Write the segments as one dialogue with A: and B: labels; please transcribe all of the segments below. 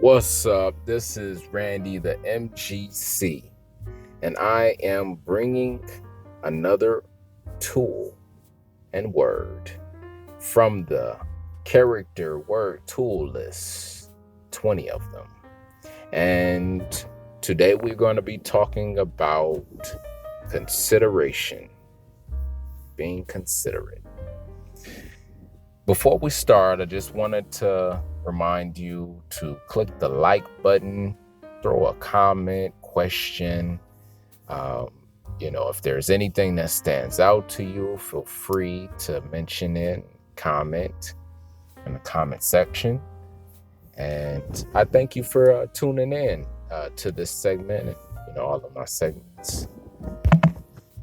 A: What's up? This is Randy, the MGC, and I am bringing another tool and word from the character word tool list, 20 of them. And today we're going to be talking about consideration, being considerate. Before we start, I just wanted to remind you to click the like button, throw a comment, question. If there's anything that stands out to you, feel free to mention it, comment in the comment section. And I thank you for tuning in to this segment and all of my segments.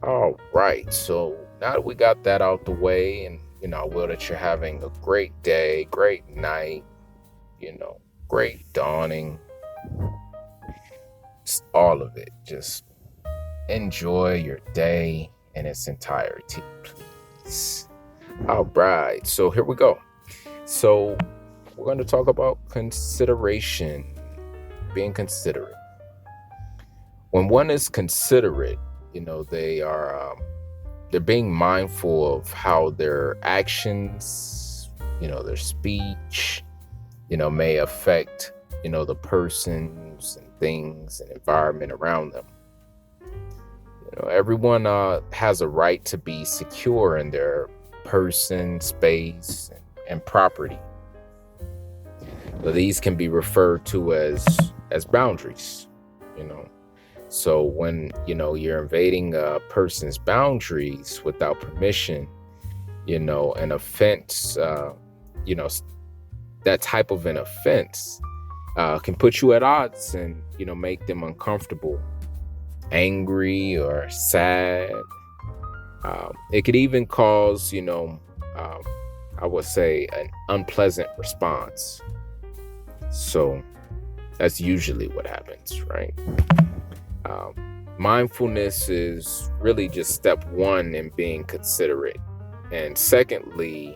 A: All right, so now that we got that out the way, and I will that you're having a great day, great night, great dawning, just all of it. Just enjoy your day in its entirety, please. All right, so here we go. So we're going to talk about consideration, being considerate. When one is considerate, they're being mindful of how their actions, their speech, may affect, the persons and things and environment around them. Everyone has a right to be secure in their person, space, and property. So these can be referred to as boundaries, So when, you're invading a person's boundaries without permission, an offense, that type of an offense can put you at odds and, make them uncomfortable, angry, or sad. It could even cause, I would say, an unpleasant response. So that's usually what happens, right? Mindfulness is really just step one in being considerate. And secondly,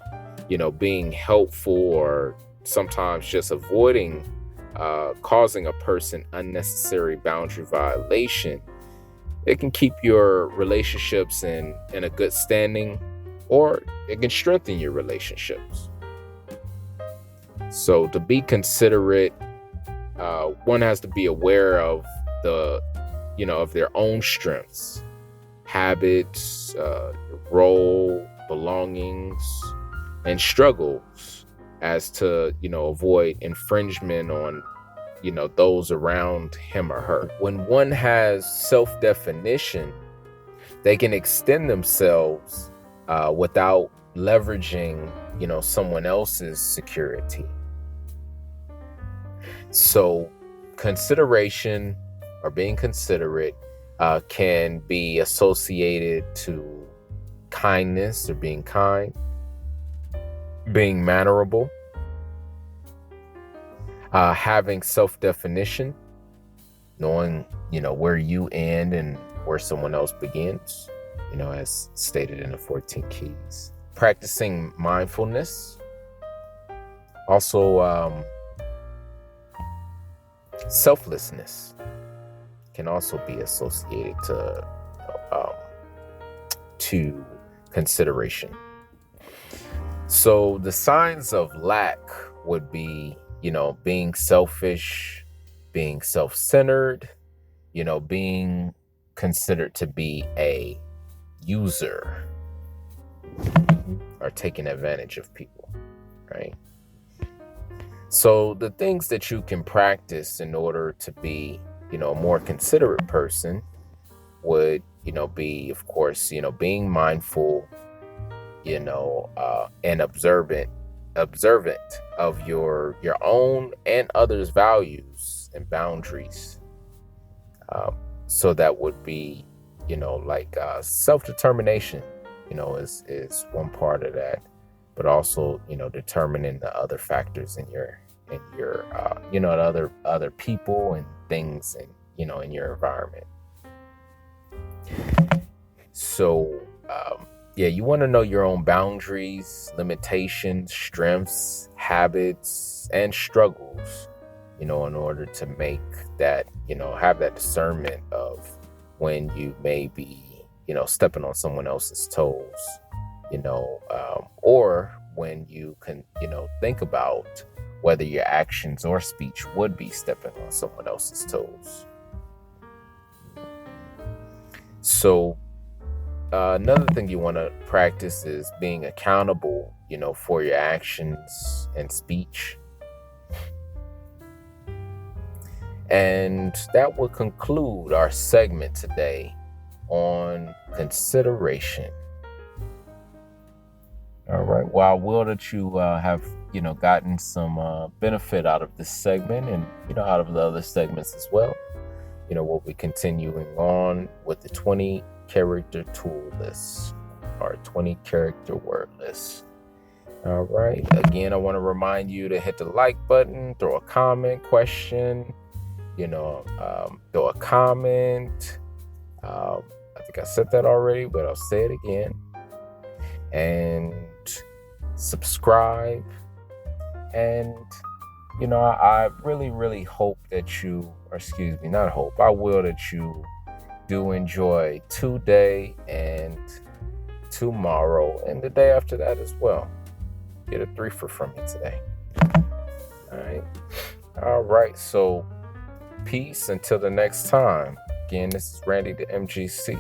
A: being helpful or sometimes just avoiding causing a person unnecessary boundary violation. It can keep your relationships in a good standing, or it can strengthen your relationships. So to be considerate, one has to be aware of of their own strengths, habits, role, belongings, and struggles as to, avoid infringement on, those around him or her. When one has self-definition, they can extend themselves without leveraging, someone else's security. So consideration or being considerate can be associated to kindness or being kind, being mannerable, having self-definition, knowing, where you end and where someone else begins, as stated in the 14 keys. Practicing mindfulness. Also, selflessness can also be associated to consideration. So the signs of lack would be, being selfish, being self-centered, being considered to be a user or taking advantage of people, right? So the things that you can practice in order to be, a more considerate person would, be, of course, being mindful, and observant of your own and others' values and boundaries. So that would be, self-determination, is one part of that, but also, determining the other factors in your other people and things and, in your environment. So, you want to know your own boundaries, limitations, strengths, habits, and struggles in order to make that, have that discernment of when you may be, stepping on someone else's toes, or when you can, think about whether your actions or speech would be stepping on someone else's toes. So another thing you want to practice is being accountable, for your actions and speech. And that will conclude our segment today on consideration. All right. Well, I will that you have, gotten some benefit out of this segment and, out of the other segments as well. We'll be continuing on with the 20 character tool list, or 20 character word list. All right. Again, I want to remind you to hit the like button, throw a comment, question, throw a comment. I think I said that already, but I'll say it again. And subscribe. And, I really, really hope that you, I will that you do enjoy today and tomorrow and the day after that as well. Get a 3-for from me today. All right. So peace until the next time. Again, this is Randy, the MGC.